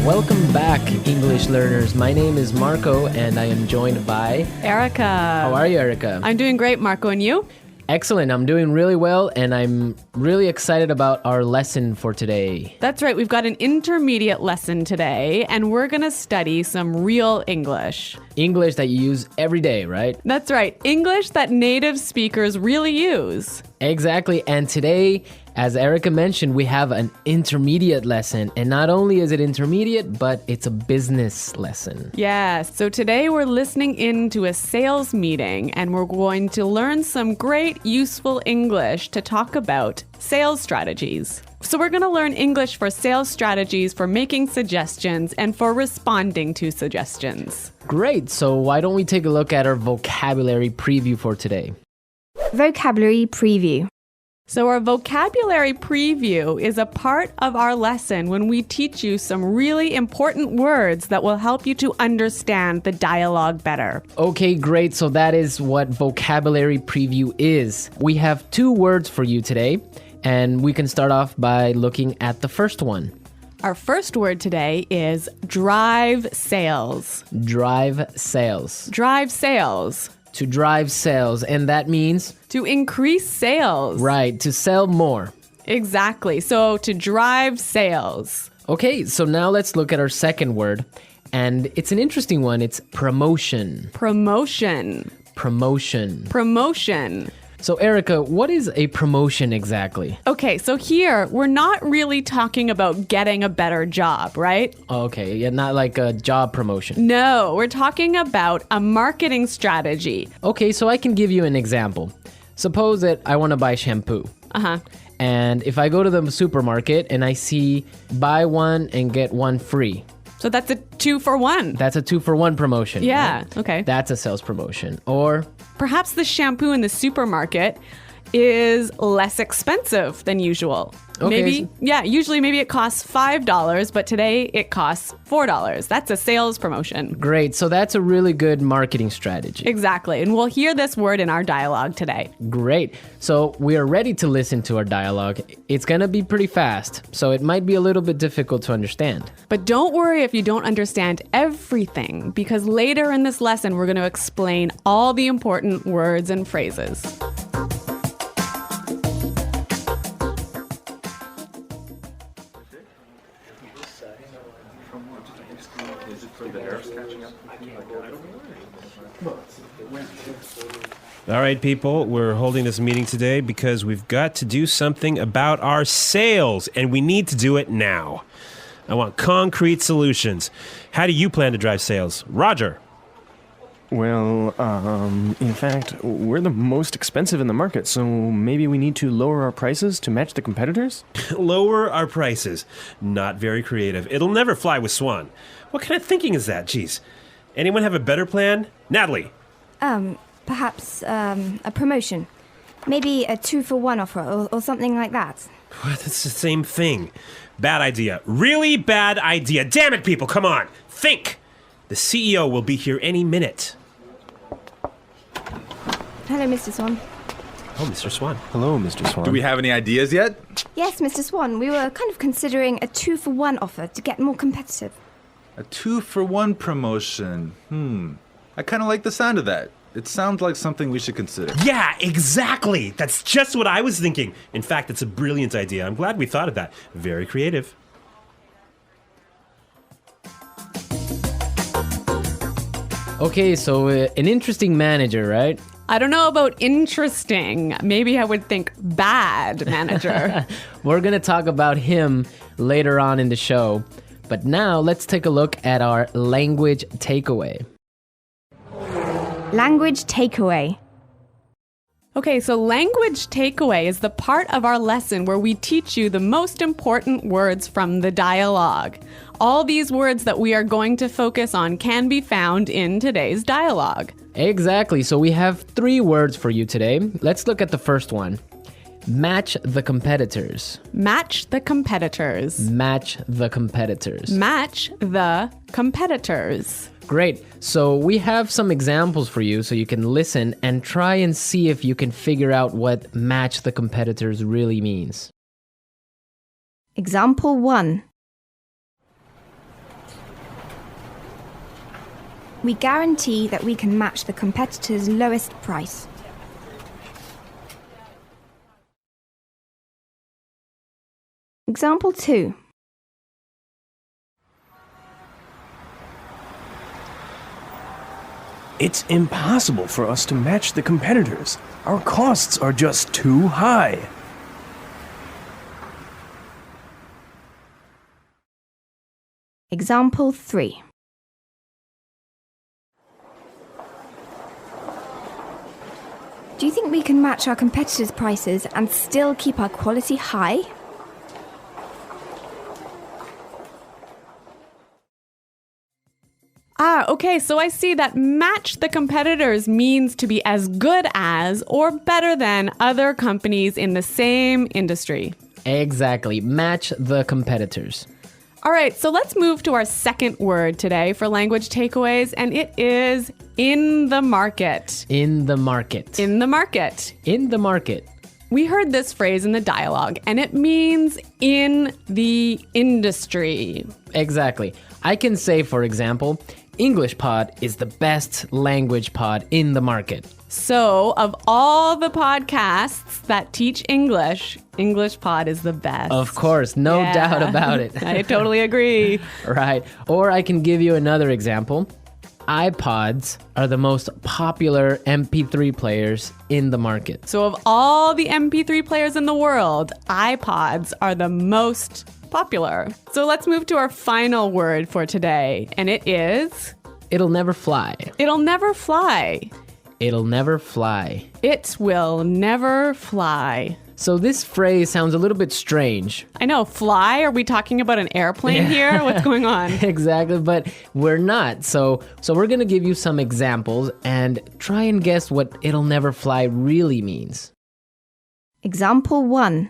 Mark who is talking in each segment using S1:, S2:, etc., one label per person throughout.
S1: Welcome back, English learners. My name is Marco, and I am joined by
S2: Erica.
S1: How are you, Erica?
S2: I'm doing great, Marco, and you?
S1: Excellent. I'm doing really well, and I'm really excited about our lesson for today.
S2: That's right. We've got an intermediate lesson today, and we're going to study some real English.
S1: English that you use every day, right?
S2: That's right. English that native speakers really use.
S1: Exactly. And today, as Erica mentioned, we have an intermediate lesson. And not only is it intermediate, but it's a business lesson.
S2: Yeah. So today we're listening in to a sales meeting, and we're going to learn some great, useful English to talk about sales strategies. So we're going to learn English for sales strategies, for making suggestions, and for responding to suggestions.
S1: Great. So why don't we take a look at our vocabulary preview for today?
S3: Vocabulary preview.
S2: So our vocabulary preview is a part of our lesson when we teach you some really important words that will help you to understand the dialogue better.
S1: Okay, great. So that is what vocabulary preview is. We have 2 words for you today, and we can start off by looking at the first one.
S2: Our first word today is drive sales.
S1: Drive sales.
S2: Drive sales.
S1: To drive sales, and that means?
S2: To increase sales.
S1: Right, to sell more.
S2: Exactly. So to drive sales.
S1: Okay, so now let's look at our second word, and it's an interesting one. It's promotion.
S2: Promotion.
S1: Promotion.
S2: Promotion.
S1: So Erica, what is a promotion exactly?
S2: Okay, so here we're not really talking about getting a better job, right?
S1: Okay, yeah, not like a job promotion.
S2: No, we're talking about a marketing strategy.
S1: Okay, so I can give you an example. Suppose that I want to buy shampoo.
S2: Uh-huh.
S1: And if I go to the supermarket and I see buy one and get one free.
S2: So that's a 2-for-1.
S1: That's a 2-for-1 promotion.
S2: Yeah,
S1: right?
S2: okay.
S1: That's a sales promotion. Or
S2: perhaps the shampoo in the supermarket is less expensive than usual.
S1: Okay.
S2: Usually maybe it costs $5, but today it costs $4. That's a sales promotion.
S1: Great. So that's a really good marketing strategy.
S2: Exactly. And we'll hear this word in our dialogue today.
S1: Great. So we are ready to listen to our dialogue. It's going to be pretty fast, so it might be a little bit difficult to understand.
S2: But don't worry if you don't understand everything, because later in this lesson, we're going to explain all the important words and phrases.
S4: All right, people, we're holding this meeting today because we've got to do something about our sales, and we need to do it now. I want concrete solutions. How do you plan to drive sales? Roger.
S5: Well, in fact, we're the most expensive in the market, so maybe we need to lower our prices to match the competitors?
S4: Lower our prices. Not very creative. It'll never fly with Swan. What kind of thinking is that? Jeez. Anyone have a better plan? Natalie.
S3: Perhaps a promotion. Maybe a 2-for-1 offer or something like that.
S4: What? That's the same thing. Bad idea. Really bad idea. Damn it, people, come on. Think. The CEO will be here any minute.
S3: Hello, Mr. Swan.
S4: Oh, Mr. Swan.
S5: Hello, Mr. Swan.
S6: Do we have any ideas yet?
S3: Yes, Mr. Swan. We were kind of considering a 2-for-1 offer to get more competitive.
S6: A 2-for-1 promotion. I kind of like the sound of that. It sounds like something we should consider.
S4: Yeah, exactly. That's just what I was thinking. In fact, it's a brilliant idea. I'm glad we thought of that. Very creative.
S1: Okay, so an interesting manager, right?
S2: I don't know about interesting. Maybe I would think bad manager.
S1: We're going to talk about him later on in the show. But now let's take a look at our language takeaway.
S3: Language takeaway.
S2: Okay, so language takeaway is the part of our lesson where we teach you the most important words from the dialogue. All these words that we are going to focus on can be found in today's dialogue.
S1: Exactly. So we have 3 words for you today. Let's look at the first one. Match the competitors.
S2: Match the competitors.
S1: Match the competitors.
S2: Match the competitors.
S1: Great. So we have some examples for you so you can listen and try and see if you can figure out what match the competitors really means.
S3: Example 1. We guarantee that we can match the competitor's lowest price. Example 2.
S5: It's impossible for us to match the competitors. Our costs are just too high.
S3: Example 3. Do you think we can match our competitors' prices and still keep our quality high?
S2: Okay, so I see that match the competitors means to be as good as or better than other companies in the same industry.
S1: Exactly. Match the competitors.
S2: All right, so let's move to our second word today for language takeaways, and it is in the market.
S1: In the market.
S2: In the market.
S1: In the market.
S2: We heard this phrase in the dialogue, and it means in the industry.
S1: Exactly. I can say, for example, English Pod is the best language pod in the market.
S2: So, of all the podcasts that teach English, English Pod is the best.
S1: Of course, no
S2: Yeah.
S1: doubt about it.
S2: I totally agree.
S1: Right. Or I can give you another example. iPods are the most popular MP3 players in the market.
S2: So, of all the MP3 players in the world, iPods are the most popular. So, let's move to our final word for today, and it is
S1: It'll never fly.
S2: it'll never fly.
S1: It'll never fly.
S2: It will never fly.
S1: So this phrase sounds a little bit strange.
S2: I know, fly? Are we talking about an airplane here? What's going on?
S1: Exactly, but we're not. So we're going to give you some examples and try and guess what it'll never fly really means.
S3: Example 1.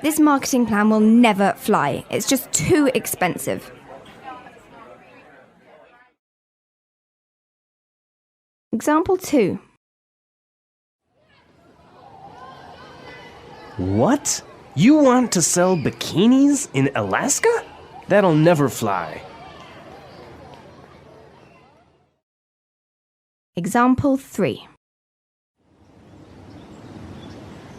S3: This marketing plan will never fly. It's just too expensive. Example 2.
S5: What? You want to sell bikinis in Alaska? That'll never fly.
S3: Example 3.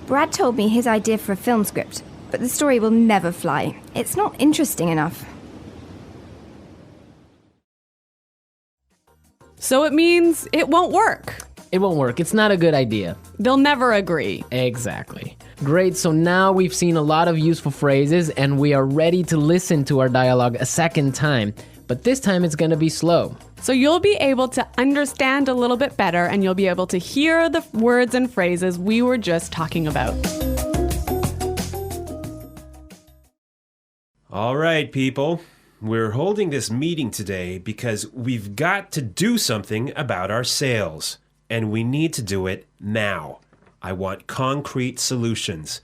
S3: Brad told me his idea for a film script, but the story will never fly. It's not interesting enough.
S2: So it means it won't work.
S1: It won't work. It's not a good idea.
S2: They'll never agree.
S1: Exactly. Great. So now we've seen a lot of useful phrases and we are ready to listen to our dialogue a second time. But this time it's going to be slow.
S2: So you'll be able to understand a little bit better and you'll be able to hear the words and phrases we were just talking about.
S4: All right, people. We're holding this meeting today because we've got to do something about our sales. And we need to do it now. I want concrete solutions.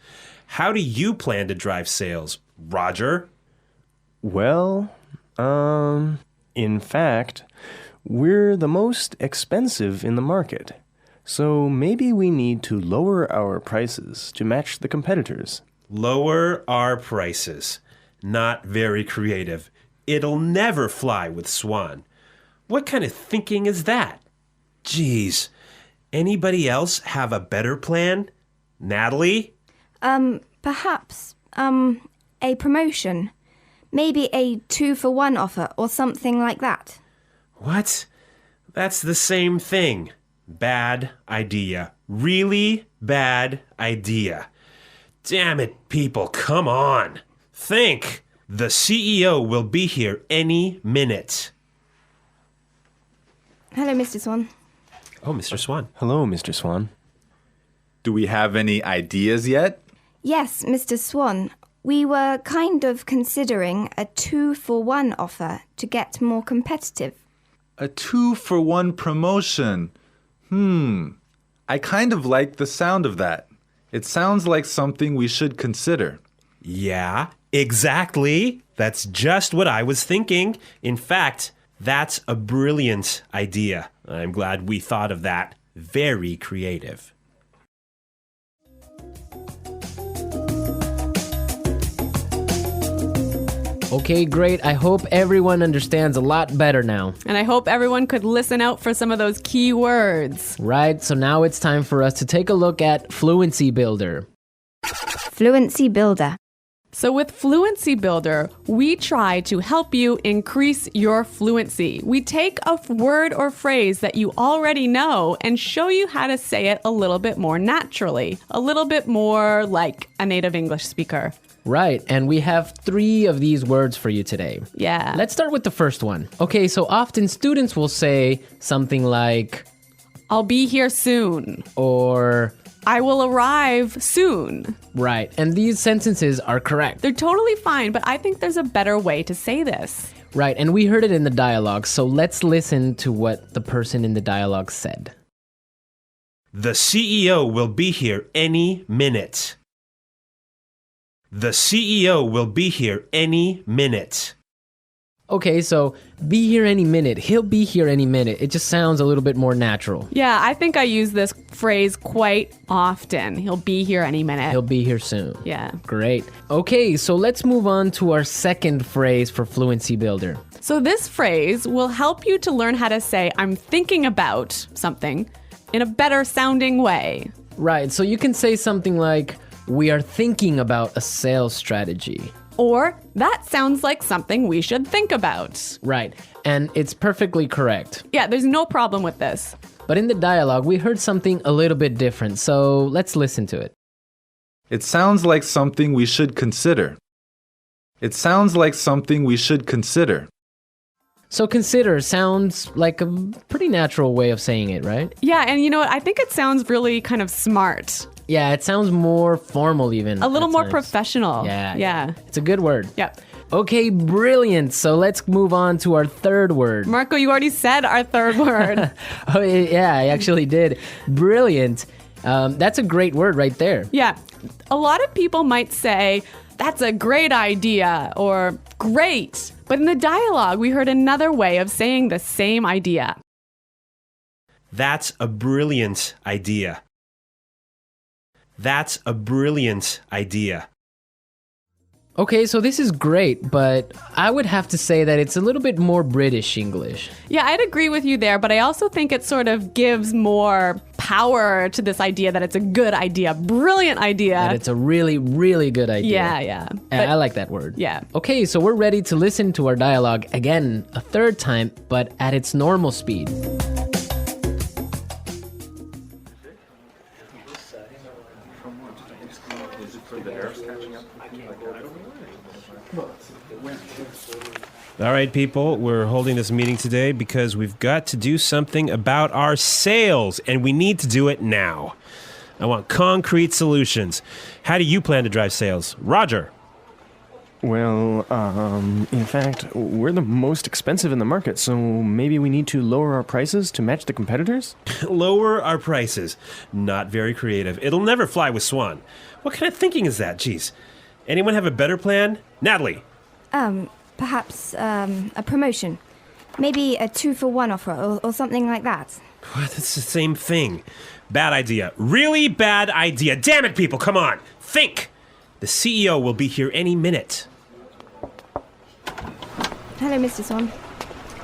S4: How do you plan to drive sales, Roger?
S5: Well, in fact, we're the most expensive in the market. So maybe we need to lower our prices to match the competitors.
S4: Lower our prices. Not very creative. It'll never fly with Swan. What kind of thinking is that? Geez. Anybody else have a better plan? Natalie?
S3: Perhaps, a promotion. Maybe a 2-for-1 offer or something like that.
S4: What? That's the same thing. Bad idea. Really bad idea. Damn it, people, come on. Think. The CEO will be here any minute.
S3: Hello, Mr. Swan.
S4: Oh, Mr. Swan.
S5: Hello, Mr. Swan.
S6: Do we have any ideas yet?
S3: Yes, Mr. Swan. We were kind of considering a 2-for-1 offer to get more competitive.
S6: A 2-for-1 promotion. I kind of like the sound of that. It sounds like something we should consider.
S4: Yeah, exactly. That's just what I was thinking. In fact, that's a brilliant idea. I'm glad we thought of that. Very creative.
S1: Okay, great. I hope everyone understands a lot better now.
S2: And I hope everyone could listen out for some of those key words.
S1: Right, so now it's time for us to take a look at Fluency Builder.
S3: Fluency Builder.
S2: So with Fluency Builder, we try to help you increase your fluency. We take a word or phrase that you already know and show you how to say it a little bit more naturally, a little bit more like a native English speaker.
S1: Right, and we have 3 of these words for you today.
S2: Yeah.
S1: Let's start with the first one. Okay, so often students will say something like,
S2: I'll be here soon.
S1: or,
S2: I will arrive soon.
S1: right, and these sentences are correct.
S2: They're totally fine, but I think there's a better way to say this.
S1: Right, and we heard it in the dialogue, so let's listen to what the person in the dialogue said.
S4: The CEO will be here any minute. The CEO will be here any minute.
S1: Okay, so be here any minute. He'll be here any minute. It just sounds a little bit more natural.
S2: Yeah, I think I use this phrase quite often. He'll be here any minute.
S1: He'll be here soon.
S2: Yeah.
S1: Great. Okay, so let's move on to our second phrase for Fluency Builder.
S2: So this phrase will help you to learn how to say I'm thinking about something in a better sounding way.
S1: Right, so you can say something like, we are thinking about a sales strategy.
S2: Or that sounds like something we should think about.
S1: Right, and it's perfectly correct.
S2: Yeah, there's no problem with this.
S1: But in the dialogue, we heard something a little bit different, so let's listen to it.
S6: It sounds like something we should consider. It sounds like something we should consider.
S1: So consider sounds like a pretty natural way of saying it, right?
S2: Yeah, and you know what? I think it sounds really kind of smart.
S1: Yeah, it sounds more formal even.
S2: A little
S1: at
S2: more
S1: times.
S2: professional.
S1: Yeah. It's a good word.
S2: Yeah.
S1: Okay, brilliant. So let's move on to our third word.
S2: Marco, you already said our third word.
S1: Oh, yeah, I actually did. Brilliant. That's a great word right there.
S2: Yeah. A lot of people might say, that's a great idea or great. But in the dialogue, we heard another way of saying the same idea.
S4: That's a brilliant idea. That's a brilliant idea.
S1: Okay, so this is great, but I would have to say that it's a little bit more British English.
S2: Yeah, I'd agree with you there, but I also think it sort of gives more power to this idea that it's a good idea, brilliant idea.
S1: That it's a really, really good idea.
S2: Yeah.
S1: And I like that word.
S2: Yeah.
S1: Okay, so we're ready to listen to our dialogue again a third time, but at its normal speed.
S4: All right, people, we're holding this meeting today because we've got to do something about our sales, and we need to do it now. I want concrete solutions. How do you plan to drive sales? Roger.
S5: Well, in fact, we're the most expensive in the market, so maybe we need to lower our prices to match the competitors?
S4: Lower our prices. Not very creative. It'll never fly with Swan. What kind of thinking is that? Jeez. Anyone have a better plan? Natalie.
S3: Perhaps a promotion. Maybe a 2-for-1 offer or something like that.
S4: That's the same thing. Bad idea. Really bad idea. Damn it, people, come on. Think. The CEO will be here any minute.
S3: Hello, Mr. Swan.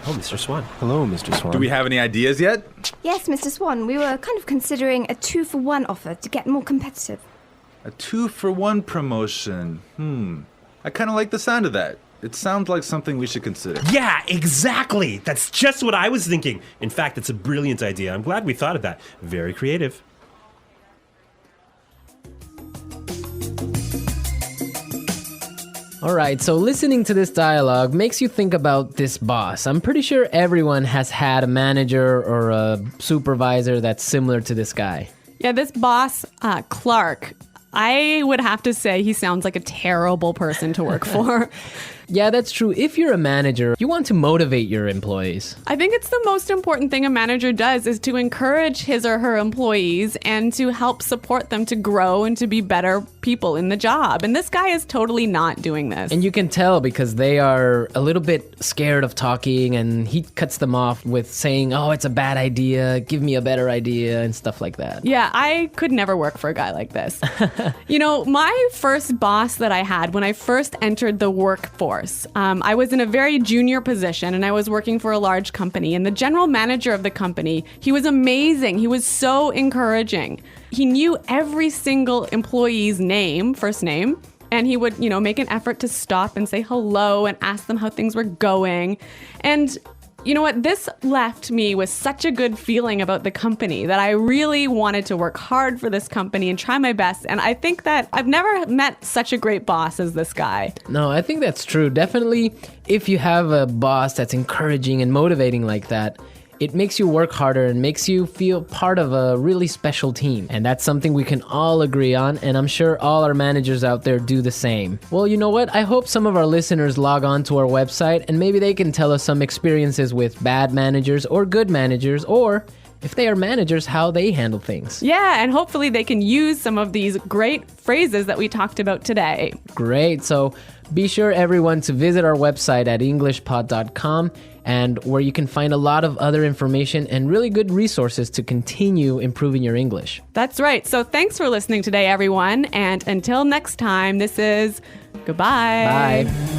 S4: Oh, Mr. Swan.
S5: Hello, Mr. Swan.
S6: Do we have any ideas yet?
S3: Yes, Mr. Swan, we were kind of considering a 2-for-1 offer to get more competitive.
S6: A 2-for-1 promotion. I kind of like the sound of that. It sounds like something we should consider.
S4: Yeah, exactly. That's just what I was thinking. In fact, it's a brilliant idea. I'm glad we thought of that. Very creative.
S1: All right, so listening to this dialogue makes you think about this boss. I'm pretty sure everyone has had a manager or a supervisor that's similar to this guy.
S2: Yeah, this boss, Clark, I would have to say he sounds like a terrible person to work for.
S1: Yeah, that's true. If you're a manager, you want to motivate your employees.
S2: I think it's the most important thing a manager does is to encourage his or her employees and to help support them to grow and to be better people in the job. And this guy is totally not doing this.
S1: And you can tell because they are a little bit scared of talking, and he cuts them off with saying, oh, it's a bad idea, give me a better idea, and stuff like that.
S2: Yeah, I could never work for a guy like this. You know, my first boss that I had when I first entered the workforce, course. I was in a very junior position and I was working for a large company. And the general manager of the company, he was amazing. He was so encouraging. He knew every single employee's name, first name. And he would, make an effort to stop and say hello and ask them how things were going. And you know what? This left me with such a good feeling about the company that I really wanted to work hard for this company and try my best. And I think that I've never met such a great boss as this guy.
S1: No, I think that's true. Definitely, if you have a boss that's encouraging and motivating like that, it makes you work harder and makes you feel part of a really special team. And that's something we can all agree on, and I'm sure all our managers out there do the same. Well, you know what? I hope some of our listeners log on to our website and maybe they can tell us some experiences with bad managers or good managers, or if they are managers, how they handle things.
S2: Yeah, and hopefully they can use some of these great phrases that we talked about today.
S1: Great. So be sure, everyone, to visit our website at englishpod.com, and where you can find a lot of other information and really good resources to continue improving your English.
S2: That's right. So thanks for listening today, everyone. And until next time, this is goodbye.
S1: Bye.